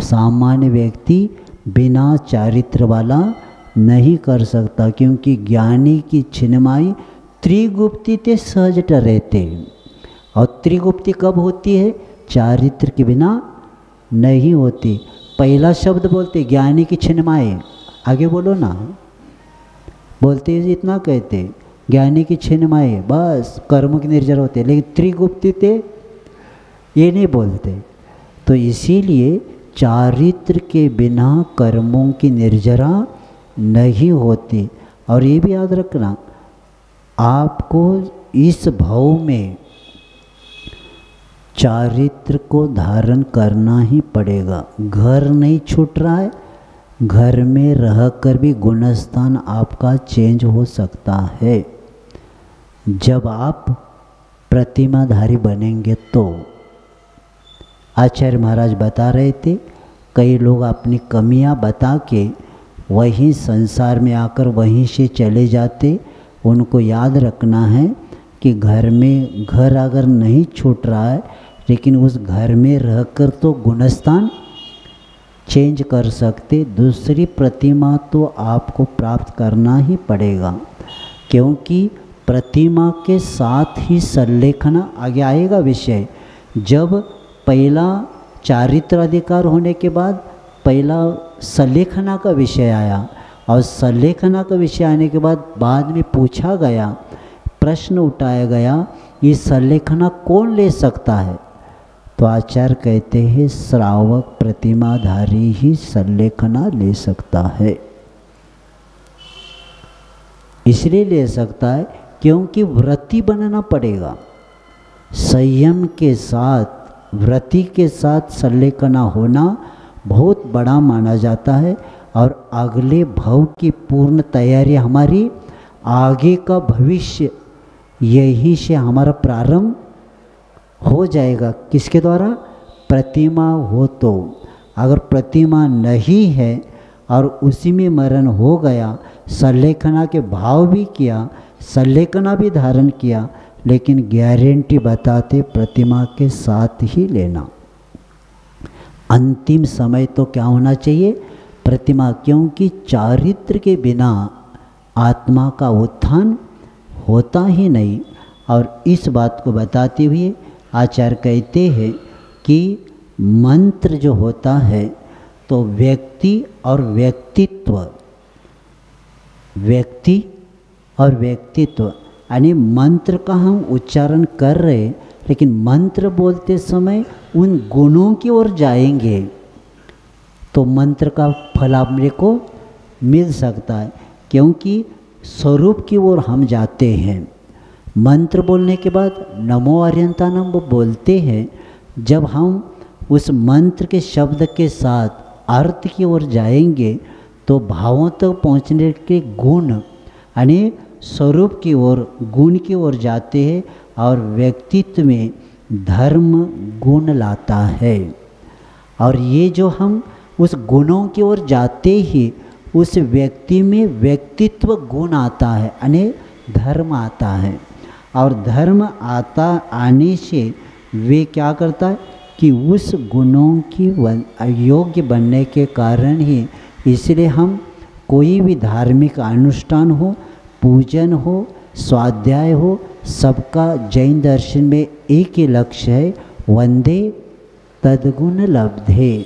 सामान्य व्यक्ति बिना चारित्र वाला नहीं कर सकता। क्योंकि ज्ञानी की छिन्नमाई त्रिगुप्ति ते सहज टरेते। और त्रिगुप्ति कब होती है? चारित्र के बिना नहीं होती। पहला शब्द बोलते ज्ञानी की छिन्नमाई, आगे बोलो ना, बोलते इतना कहते ज्ञानी की छिन्नमाई, बस कर्म के निर्जर होते। लेकिन त्रिगुप्ति ते ये नहीं बोलते। तो इसीलिए चारित्र के बिना कर्मों की निर्जरा नहीं होती। और ये भी याद रखना, आपको इस भाव में चारित्र को धारण करना ही पड़ेगा। घर नहीं छूट रहा है, घर में रहकर भी गुणस्थान आपका चेंज हो सकता है। जब आप प्रतिमाधारी बनेंगे तो आचार्य महाराज बता रहे थे, कई लोग अपनी कमियां बता के वहीं संसार में आकर वहीं से चले जाते। उनको याद रखना है कि घर अगर नहीं छूट रहा है, लेकिन उस घर में रहकर तो गुणस्थान चेंज कर सकते। दूसरी प्रतिमा तो आपको प्राप्त करना ही पड़ेगा, क्योंकि प्रतिमा के साथ ही संलेखना आगे आएगा विषय। जब पहला चारित्र अधिकार होने के बाद पहला संलेखना का विषय आया, और संलेखना का विषय आने के बाद में पूछा गया, प्रश्न उठाया गया, ये संलेखना कौन ले सकता है? तो आचार्य कहते हैं श्रावक प्रतिमाधारी ही संलेखना ले सकता है। इसलिए ले सकता है क्योंकि व्रती बनना पड़ेगा। संयम के साथ व्रती के साथ संलेखना होना बहुत बड़ा माना जाता है और अगले भव की पूर्ण तैयारी हमारी आगे का भविष्य यही से हमारा प्रारंभ हो जाएगा। किसके द्वारा? प्रतिमा हो तो। अगर प्रतिमा नहीं है और उसी में मरण हो गया, संलेखना के भाव भी किया, संलेखना भी धारण किया, लेकिन गारंटी बताते प्रतिमा के साथ ही लेना। अंतिम समय तो क्या होना चाहिए? प्रतिमा, क्योंकि चारित्र के बिना आत्मा का उत्थान होता ही नहीं। और इस बात को बताते हुए आचार्य कहते हैं कि मंत्र जो होता है तो व्यक्ति और व्यक्तित्व, व्यक्ति और व्यक्तित्व यानी मंत्र का हम उच्चारण कर रहे, लेकिन मंत्र बोलते समय उन गुणों की ओर जाएंगे तो मंत्र का फल अपने को मिल सकता है, क्योंकि स्वरूप की ओर हम जाते हैं। मंत्र बोलने के बाद नमो अर्यंतानम वो बोलते हैं। जब हम उस मंत्र के शब्द के साथ अर्थ की ओर जाएंगे तो भावों तक पहुँचने के गुण यानी स्वरूप की ओर, गुण की ओर जाते हैं और व्यक्तित्व में धर्म गुण लाता है। और ये जो हम उस गुणों की ओर जाते ही उस व्यक्ति में व्यक्तित्व गुण आता है यानी धर्म आता है। और धर्म आने से वे क्या करता है कि उस गुणों की योग्य बनने के कारण ही, इसलिए हम कोई भी धार्मिक अनुष्ठान हो, पूजन हो, स्वाध्याय हो, सबका जैन दर्शन में एक ही लक्ष्य है, वंदे तद्गुण लब्धे।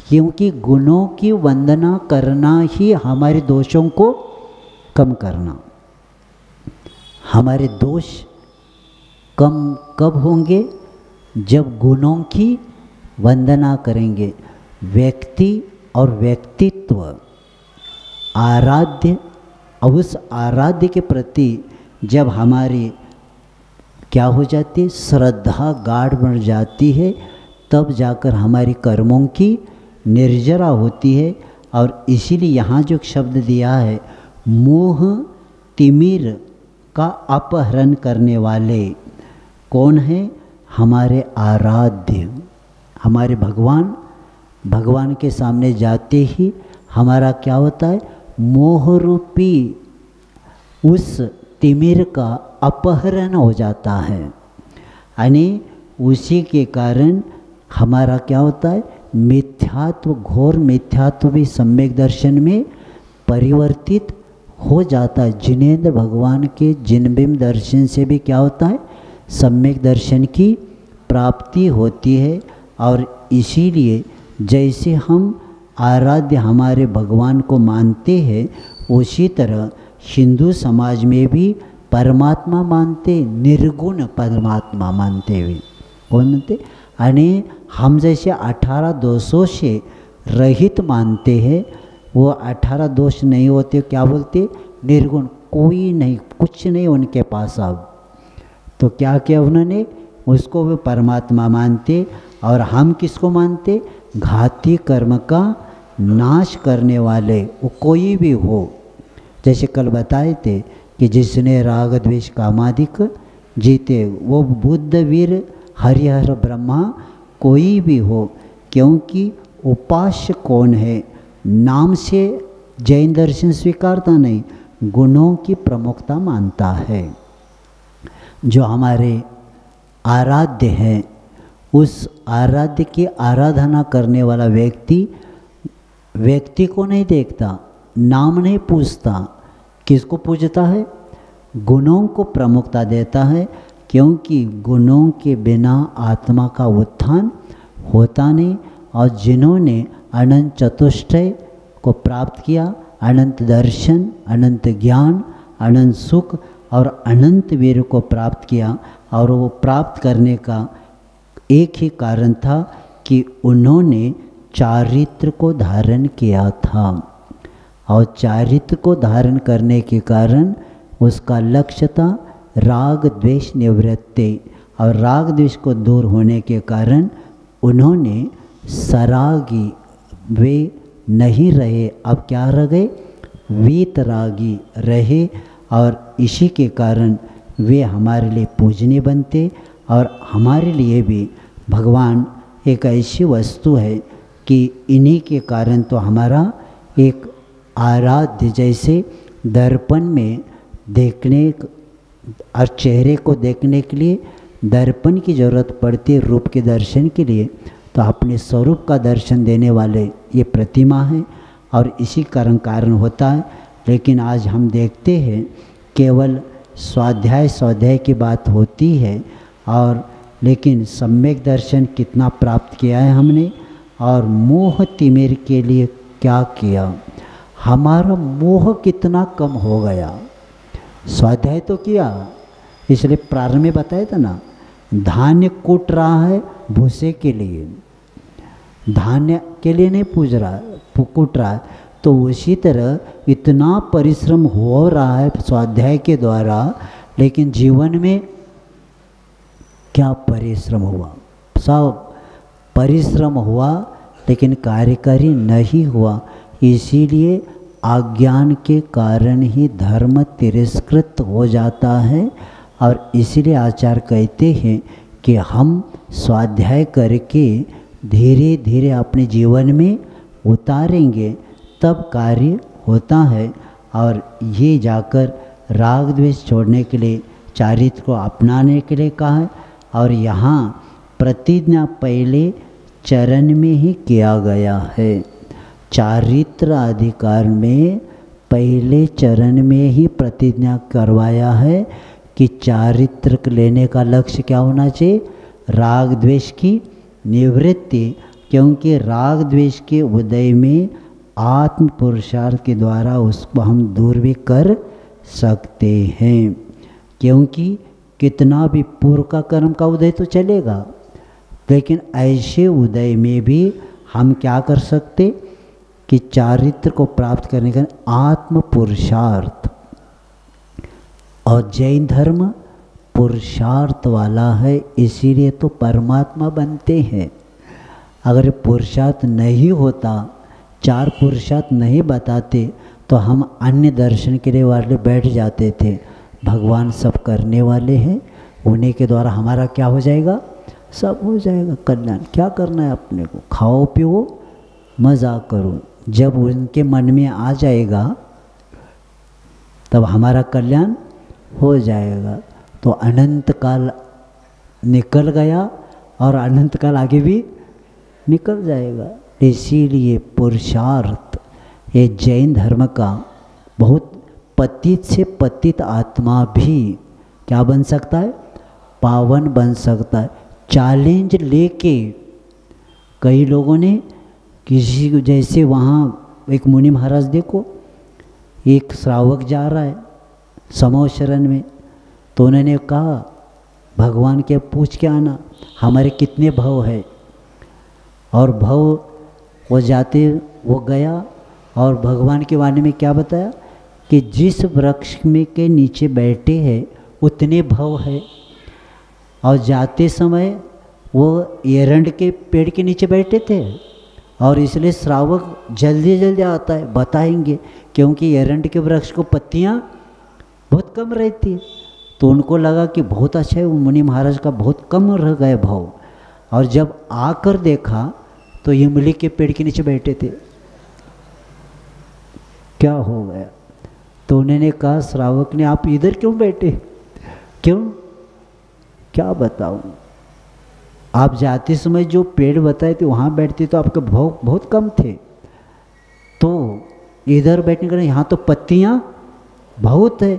क्योंकि गुणों की वंदना करना ही हमारे दोषों को कम करना। हमारे दोष कम कब होंगे? जब गुणों की वंदना करेंगे। व्यक्ति और व्यक्तित्व आराध्य, और उस आराध्य के प्रति जब हमारी क्या हो जाती है? श्रद्धा गाढ़ बढ़ जाती है, तब जाकर हमारी कर्मों की निर्जरा होती है। और इसीलिए यहाँ जो शब्द दिया है, मोह तिमिर का अपहरण करने वाले कौन है? हमारे आराध्य, हमारे भगवान। भगवान के सामने जाते ही हमारा क्या होता है? मोह रूपी उस तिमिर का अपहरण हो जाता है, यानी उसी के कारण हमारा क्या होता है? मिथ्यात्व, घोर मिथ्यात्व भी सम्यक दर्शन में परिवर्तित हो जाता है। जिनेंद्र भगवान के जिनबिंब दर्शन से भी क्या होता है? सम्यक दर्शन की प्राप्ति होती है। और इसीलिए जैसे हम आराध्य हमारे भगवान को मानते हैं, उसी तरह हिंदू समाज में भी परमात्मा मानते, निर्गुण परमात्मा मानते हुए कौन मानते? यानी हम जैसे 18 दोषों से रहित मानते हैं, वो 18 दोष नहीं होते, क्या बोलते? निर्गुण, कोई नहीं, कुछ नहीं उनके पास। अब तो क्या किया उन्होंने? उसको वे परमात्मा मानते। और हम किसको मानते? घाती कर्म का नाश करने वाले, वो कोई भी हो। जैसे कल बताए थे कि जिसने राग द्वेष कामादिक जीते, वो बुद्ध वीर हरिहर ब्रह्मा कोई भी हो। क्योंकि उपास्य कौन है? नाम से जैन दर्शन स्वीकारता नहीं, गुणों की प्रमुखता मानता है। जो हमारे आराध्य हैं, उस आराध्य की आराधना करने वाला व्यक्ति को नहीं देखता, नाम नहीं पूछता, किसको पूजता है? गुणों को प्रमुखता देता है। क्योंकि गुणों के बिना आत्मा का उत्थान होता नहीं। और जिन्होंने अनंत चतुष्टय को प्राप्त किया, अनंत दर्शन, अनंत ज्ञान, अनंत सुख और अनंत वीर को प्राप्त किया, और वो प्राप्त करने का एक ही कारण था कि उन्होंने चारित्र को धारण किया था, और चारित्र को धारण करने के कारण उसका लक्ष्य था राग द्वेष निवृत्ति, और राग द्वेष को दूर होने के कारण उन्होंने सरागी वे नहीं रहे, अब क्या रह गए, वीतरागी रहे, और इसी के कारण वे हमारे लिए पूजनीय बनते। और हमारे लिए भी भगवान एक ऐसी वस्तु है कि इन्हीं के कारण तो हमारा एक आराध्य, जैसे दर्पण में देखने और चेहरे को देखने के लिए दर्पण की ज़रूरत पड़ती है रूप के दर्शन के लिए, तो अपने स्वरूप का दर्शन देने वाले ये प्रतिमा है, और इसी कारण होता है। लेकिन आज हम देखते हैं केवल स्वाध्याय की बात होती है, और लेकिन सम्यक दर्शन कितना प्राप्त किया है हमने, और मोह तिमिर के लिए क्या किया, हमारा मोह कितना कम हो गया। स्वाध्याय तो किया, इसलिए प्रारंभ में बताया था ना, धान्य कूट रहा है भूसे के लिए, धान्य के लिए नहीं पूज रहा कूट रहा है, तो उसी तरह इतना परिश्रम हो रहा है स्वाध्याय के द्वारा, लेकिन जीवन में क्या परिश्रम हुआ, सब परिश्रम हुआ लेकिन कार्यकारी नहीं हुआ। इसीलिए अज्ञान के कारण ही धर्म तिरस्कृत हो जाता है, और इसीलिए आचार्य कहते हैं कि हम स्वाध्याय करके धीरे धीरे अपने जीवन में उतारेंगे तब कार्य होता है। और ये जाकर राग द्वेष छोड़ने के लिए, चारित्र को अपनाने के लिए कहा है, और यहाँ प्रतिज्ञा पहले चरण में ही किया गया है। चारित्र अधिकार में पहले चरण में ही प्रतिज्ञा करवाया है कि चारित्र लेने का लक्ष्य क्या होना चाहिए, राग द्वेष की निवृत्ति, क्योंकि राग द्वेष के उदय में आत्म पुरुषार्थ के द्वारा उसको हम दूर भी कर सकते हैं। क्योंकि कितना भी पूर्व का कर्म का उदय तो चलेगा, लेकिन ऐसे उदय में भी हम क्या कर सकते कि चारित्र को प्राप्त करने का आत्म पुरुषार्थ, और जैन धर्म पुरुषार्थ वाला है, इसीलिए तो परमात्मा बनते हैं। अगर पुरुषार्थ नहीं होता, चार पुरुषार्थ नहीं बताते, तो हम अन्य दर्शन के लिए वाले बैठ जाते थे। भगवान सब करने वाले हैं, उन्हीं के द्वारा हमारा क्या हो जाएगा, सब हो जाएगा कल्याण। क्या करना है अपने को, खाओ पियो मज़ा करो। जब उनके मन में आ जाएगा तब हमारा कल्याण हो जाएगा। तो अनंत काल निकल गया और अनंत काल आगे भी निकल जाएगा। इसीलिए पुरुषार्थ ये जैन धर्म का बहुत पतित से पतित आत्मा भी क्या बन सकता है, पावन बन सकता है। चैलेंज लेके कई लोगों ने किसी को, जैसे वहाँ एक मुनि महाराज देखो, एक श्रावक जा रहा है समूह शरण में, तो उन्होंने कहा भगवान के पूछ के आना हमारे कितने भव है, और भव वो जाते वो गया और भगवान के वाणी में क्या बताया कि जिस वृक्ष में के नीचे बैठे हैं उतने भव है, और जाते समय वो एरंड के पेड़ के नीचे बैठे थे, और इसलिए श्रावक जल्दी जल्दी आता है, बताएंगे, क्योंकि एरंड के वृक्ष को पत्तियाँ बहुत कम रहती है। तो उनको लगा कि बहुत अच्छा है, वो मुनि महाराज का बहुत कम रह गए भाव, और जब आकर देखा तो इमली के पेड़ के नीचे बैठे थे। क्या हो गया? तो उन्होंने कहा श्रावक ने, आप इधर क्यों बैठे, क्यों, क्या बताऊं, आप जाते समय जो पेड़ बताए थे वहाँ बैठते तो आपके भाव बहुत कम थे, तो इधर बैठने का, यहाँ तो पत्तियाँ बहुत है,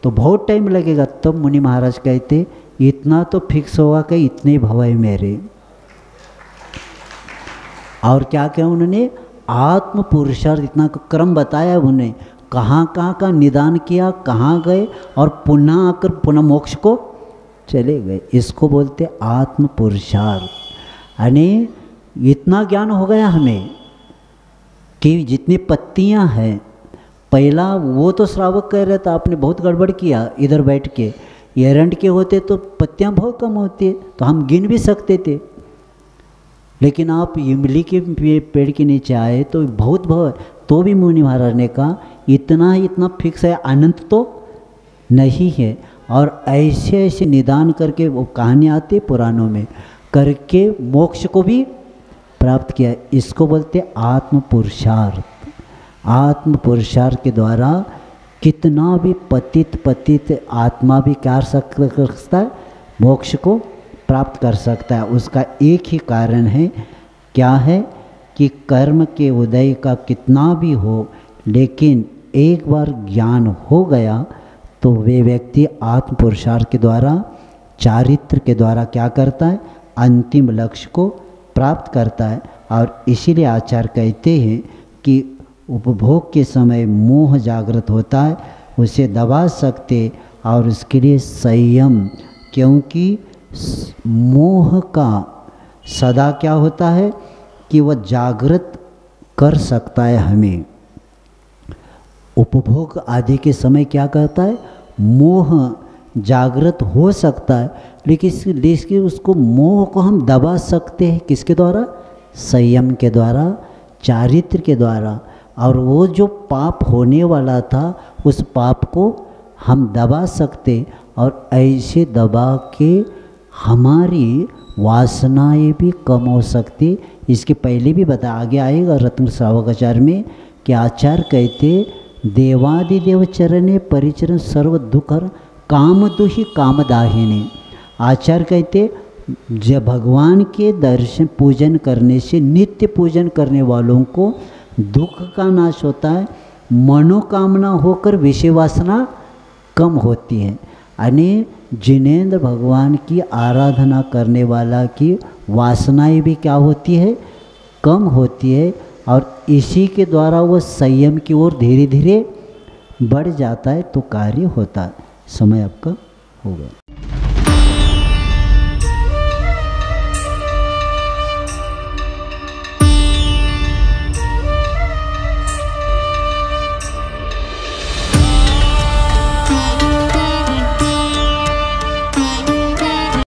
तो बहुत टाइम लगेगा। तब मुनि महाराज कहते इतना तो फिक्स होगा कि इतने भाव है मेरे। और क्या क्या उन्होंने आत्म पुरुषार्थ इतना क्रम बताया, उन्हें कहाँ कहाँ का निदान किया, कहाँ गए और पुनः आकर पुनः मोक्ष को चले गए। इसको बोलते आत्म पुरुषार्थ। यानी इतना ज्ञान हो गया हमें कि जितनी पत्तियां हैं, पहला वो तो श्रावक कह रहे था आपने बहुत गड़बड़ किया इधर बैठ के, एरंड के होते तो पत्तियां बहुत कम होती तो हम गिन भी सकते थे, लेकिन आप इमली के पेड़ के नीचे आए तो बहुत तो भी मुनि महाराज ने कहा इतना फिक्स है, अनंत तो नहीं है। और ऐसे ऐसे निदान करके वो कहानी आती है पुराणों में, करके मोक्ष को भी प्राप्त किया। इसको बोलते आत्म पुरुषार्थ। आत्म पुरुषार्थ के द्वारा कितना भी पतित आत्मा भी क्या कर सकता है, मोक्ष को प्राप्त कर सकता है। उसका एक ही कारण है, क्या है कि कर्म के उदय का कितना भी हो, लेकिन एक बार ज्ञान हो गया तो वे व्यक्ति आत्म पुरुषार्थ के द्वारा, चारित्र के द्वारा क्या करता है, अंतिम लक्ष्य को प्राप्त करता है। और इसीलिए आचार्य कहते हैं कि उपभोग के समय मोह जागृत होता है, उसे दबा सकते और उसके लिए संयम, क्योंकि मोह का सदा क्या होता है कि वह जागृत कर सकता है हमें। उपभोग आदि के समय क्या करता है, मोह जागृत हो सकता है, लेकिन उसको मोह को हम दबा सकते हैं किसके द्वारा, संयम के द्वारा, चारित्र के द्वारा। और वो जो पाप होने वाला था उस पाप को हम दबा सकते, और ऐसे दबा के हमारी वासनाएं भी कम हो सकती। इसके पहले भी आगे आएगा रत्न श्रावकाचार्य में कि आचार्य कहते देवादिदेव चरणे परिचरण सर्व दुखर काम दुहि कामदाहिनी। आचार्य कहते जब भगवान के दर्शन पूजन करने से, नित्य पूजन करने वालों को दुख का नाश होता है, मनोकामना होकर विषय वासना कम होती है। यानी जिनेंद्र भगवान की आराधना करने वाला की वासनाएं भी क्या होती है, कम होती है, और इसी के द्वारा वो संयम की ओर धीरे धीरे बढ़ जाता है, तो कार्य होता है। समय आपका हो गया।